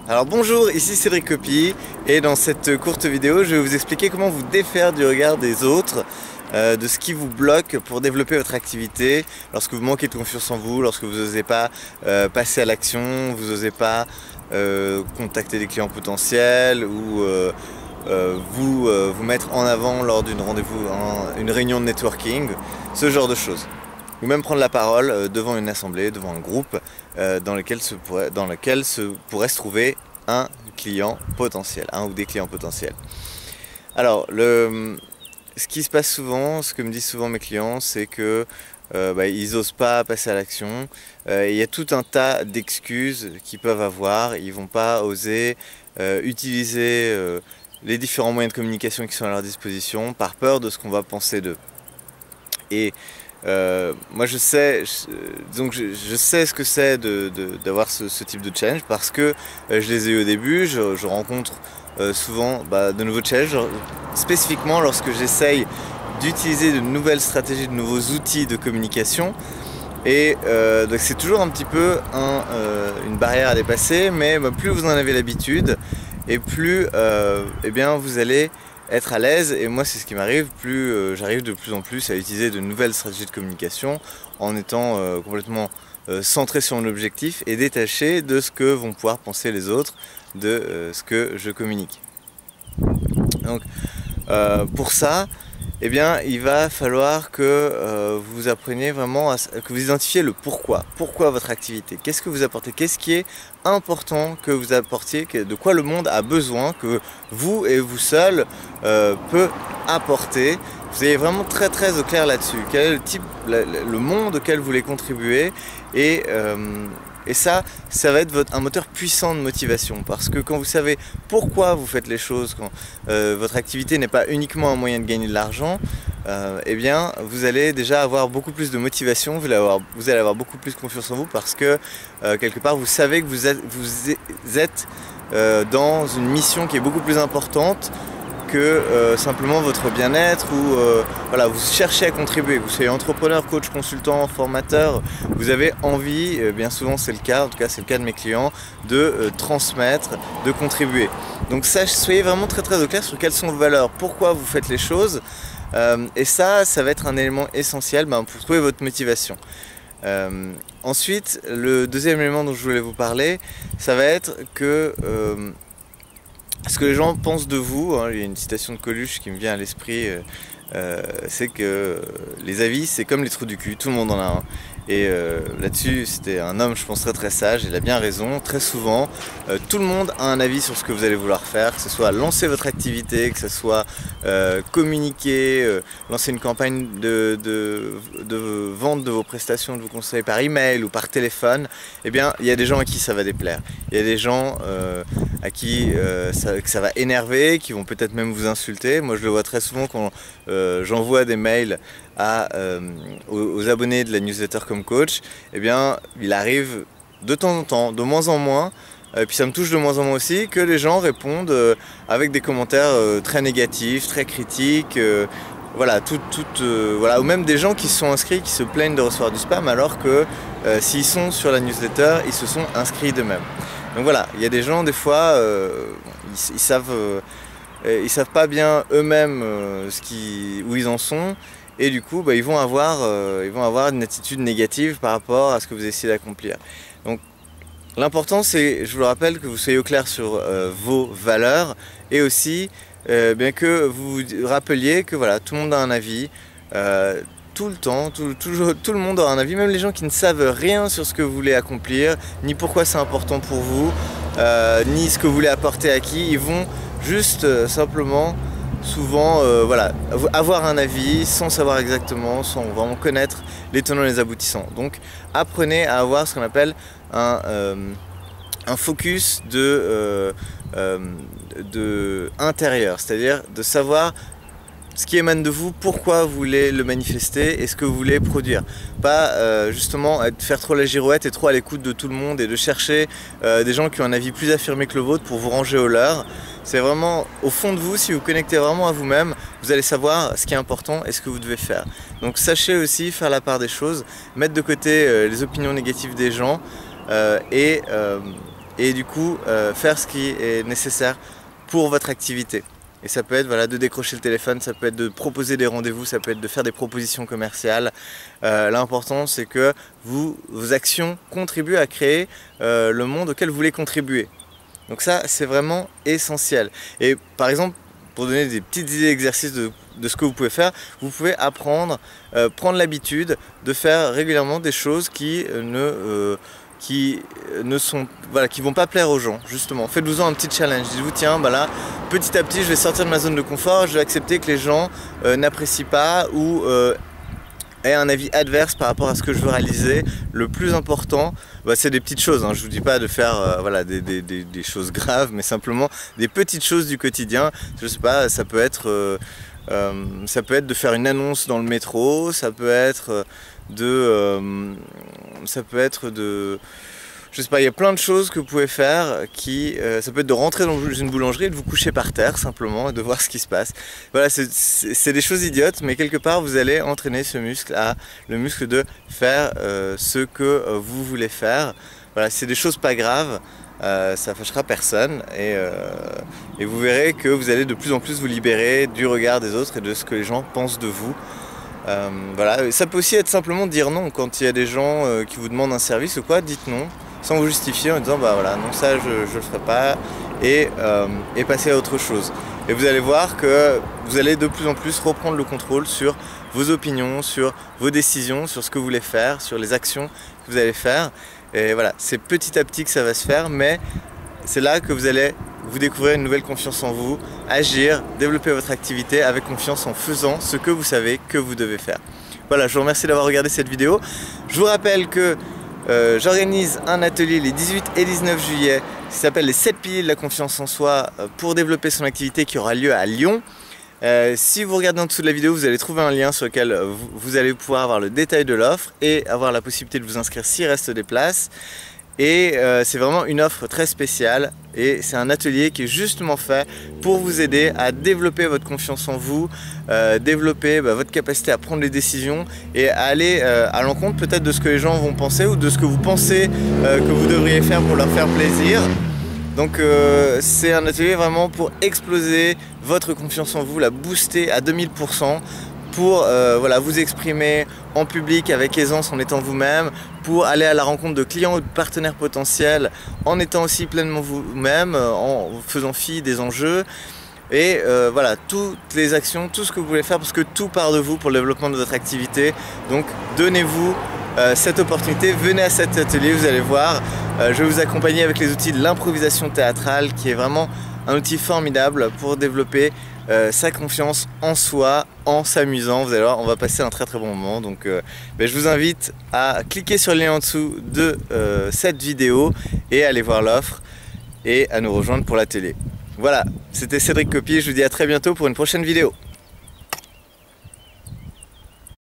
Alors bonjour, ici Cédric Copy et dans cette courte vidéo je vais vous expliquer comment vous défaire du regard des autres, de ce qui vous bloque pour développer votre activité lorsque vous manquez de confiance en vous, lorsque vous n'osez pas passer à l'action, vous n'osez pas contacter des clients potentiels ou vous mettre en avant lors d'une une réunion de networking, ce genre de choses. Ou même prendre la parole devant une assemblée, devant un groupe dans lequel pourrait se trouver un client potentiel, un ou des clients potentiels. Alors, ce qui se passe souvent, ce que me disent souvent mes clients, c'est que ils n'osent pas passer à l'action. Il y a tout un tas d'excuses qu'ils peuvent avoir. Ils ne vont pas oser utiliser les différents moyens de communication qui sont à leur disposition par peur de ce qu'on va penser d'eux. Et moi je sais ce que c'est d'avoir ce type de challenge parce que je les ai eu au début, je rencontre souvent de nouveaux challenges, spécifiquement lorsque j'essaye d'utiliser de nouvelles stratégies, de nouveaux outils de communication. Et donc c'est toujours un petit peu une barrière à dépasser, mais plus vous en avez l'habitude et plus eh bien, vous allez être à l'aise. Et moi c'est ce qui m'arrive, plus j'arrive de plus en plus à utiliser de nouvelles stratégies de communication en étant complètement centré sur mon objectif et détaché de ce que vont pouvoir penser les autres de ce que je communique. Donc pour ça, eh bien, il va falloir que vous appreniez vraiment, que vous identifiez le pourquoi. Pourquoi votre activité? Qu'est-ce que vous apportez? Qu'est-ce qui est important que vous apportiez? De quoi le monde a besoin, que vous et vous seul peut apporter? Vous soyez vraiment très au clair là-dessus. Quel est le monde auquel vous voulez contribuer? Et ça va être un moteur puissant de motivation, parce que quand vous savez pourquoi vous faites les choses, quand votre activité n'est pas uniquement un moyen de gagner de l'argent, eh bien vous allez déjà avoir beaucoup plus de motivation, vous allez avoir beaucoup plus confiance en vous, parce que quelque part vous savez que vous êtes dans une mission qui est beaucoup plus importante que simplement votre bien-être, ou voilà, vous cherchez à contribuer, que vous soyez entrepreneur, coach, consultant, formateur, vous avez envie, bien souvent c'est le cas, en tout cas c'est le cas de mes clients, de transmettre, de contribuer. Donc soyez vraiment très au clair sur quelles sont vos valeurs, pourquoi vous faites les choses, et ça va être un élément essentiel pour trouver votre motivation. Ensuite, le deuxième élément dont je voulais vous parler, ça va être que ce que les gens pensent de vous, il y a une citation de Coluche qui me vient à l'esprit, c'est que les avis c'est comme les trous du cul, tout le monde en a un. Et là-dessus c'était un homme, je pense, très sage, il a bien raison. Très souvent tout le monde a un avis sur ce que vous allez vouloir faire, que ce soit lancer votre activité, que ce soit communiquer, lancer une campagne de vente de vos prestations, de vos conseils par email ou par téléphone. Eh bien il y a des gens à qui ça va déplaire, il y a des gens à qui ça va énerver, qui vont peut-être même vous insulter. Moi je le vois très souvent quand j'envoie des mails aux abonnés de la newsletter comme coach. Eh bien il arrive de temps en temps, de moins en moins, et puis ça me touche de moins en moins aussi, que les gens répondent avec des commentaires très négatifs, très critiques, voilà, voilà, ou même des gens qui se sont inscrits, qui se plaignent de recevoir du spam, alors que s'ils sont sur la newsletter, ils se sont inscrits d'eux-mêmes. Donc voilà, il y a des gens, des fois, ils savent pas bien eux-mêmes où ils en sont, et du coup ils vont avoir une attitude négative par rapport à ce que vous essayez d'accomplir. Donc l'important c'est, je vous le rappelle, que vous soyez au clair sur vos valeurs, et aussi bien que vous vous rappeliez que voilà, tout le monde a un avis, tout le temps, tout le monde aura un avis, même les gens qui ne savent rien sur ce que vous voulez accomplir, ni pourquoi c'est important pour vous, ni ce que vous voulez apporter à qui. Ils vont juste simplement souvent voilà, avoir un avis sans savoir exactement, sans vraiment connaître les tenants et les aboutissants. Donc apprenez à avoir ce qu'on appelle un focus de intérieur, c'est-à-dire de savoir ce qui émane de vous, pourquoi vous voulez le manifester et ce que vous voulez produire. Pas justement faire trop la girouette et trop à l'écoute de tout le monde, et de chercher des gens qui ont un avis plus affirmé que le vôtre pour vous ranger au leur. C'est vraiment au fond de vous, si vous connectez vraiment à vous-même, vous allez savoir ce qui est important et ce que vous devez faire. Donc sachez aussi faire la part des choses, mettre de côté les opinions négatives des gens, et et du coup faire ce qui est nécessaire pour votre activité. Et ça peut être voilà, de décrocher le téléphone, ça peut être de proposer des rendez-vous, ça peut être de faire des propositions commerciales. L'important c'est que vos actions contribuent à créer le monde auquel vous voulez contribuer. Donc ça c'est vraiment essentiel. Et par exemple, pour donner des petites idées d'exercice de ce que vous pouvez faire, vous pouvez apprendre, prendre l'habitude de faire régulièrement des choses qui vont pas plaire aux gens, justement. Faites-vous-en un petit challenge. Dites-vous, tiens, bah là, petit à petit, je vais sortir de ma zone de confort, je vais accepter que les gens n'apprécient pas ou aient un avis adverse par rapport à ce que je veux réaliser. Le plus important, bah, c'est des petites choses, hein. Je vous dis pas de faire voilà, des choses graves, mais simplement des petites choses du quotidien. Je sais pas, ça peut être de faire une annonce dans le métro, ça peut être je sais pas, il y a plein de choses que vous pouvez faire ça peut être de rentrer dans une boulangerie et de vous coucher par terre simplement et de voir ce qui se passe. Voilà, c'est des choses idiotes, mais quelque part vous allez entraîner ce muscle le muscle de faire ce que vous voulez faire. Voilà, c'est des choses pas graves, ça fâchera personne et vous verrez que vous allez de plus en plus vous libérer du regard des autres et de ce que les gens pensent de vous. Voilà. Ça peut aussi être simplement de dire non quand il y a des gens qui vous demandent un service ou quoi, dites non sans vous justifier en disant bah voilà, non, ça je le ferai pas et passer à autre chose. Et vous allez voir que vous allez de plus en plus reprendre le contrôle sur vos opinions, sur vos décisions, sur ce que vous voulez faire, sur les actions que vous allez faire. Et voilà, c'est petit à petit que ça va se faire, mais c'est là que vous allez vous découvrir une nouvelle confiance en vous, agir, développer votre activité avec confiance en faisant ce que vous savez que vous devez faire. Voilà, je vous remercie d'avoir regardé cette vidéo. Je vous rappelle que j'organise un atelier les 18 et 19 juillet qui s'appelle les 7 piliers de la confiance en soi pour développer son activité, qui aura lieu à Lyon. Si vous regardez en dessous de la vidéo, vous allez trouver un lien sur lequel vous allez pouvoir avoir le détail de l'offre et avoir la possibilité de vous inscrire s'il reste des places. Et c'est vraiment une offre très spéciale et c'est un atelier qui est justement fait pour vous aider à développer votre confiance en vous, développer votre capacité à prendre les décisions et à aller à l'encontre peut-être de ce que les gens vont penser ou de ce que vous pensez que vous devriez faire pour leur faire plaisir. Donc c'est un atelier vraiment pour exploser votre confiance en vous, la booster à 2000%. Pour voilà, vous exprimer en public avec aisance en étant vous-même, pour aller à la rencontre de clients ou de partenaires potentiels en étant aussi pleinement vous-même, en faisant fi des enjeux. Et voilà, toutes les actions, tout ce que vous voulez faire, parce que tout part de vous pour le développement de votre activité. Donc donnez-vous cette opportunité, venez à cet atelier, vous allez voir. Je vais vous accompagner avec les outils de l'improvisation théâtrale, qui est vraiment un outil formidable pour développer sa confiance en soi en s'amusant. Vous allez voir, on va passer un très bon moment. Donc je vous invite à cliquer sur le lien en dessous de cette vidéo et aller voir l'offre et à nous rejoindre pour la télé. Voilà, c'était Cédric Copy, je vous dis à très bientôt pour une prochaine vidéo.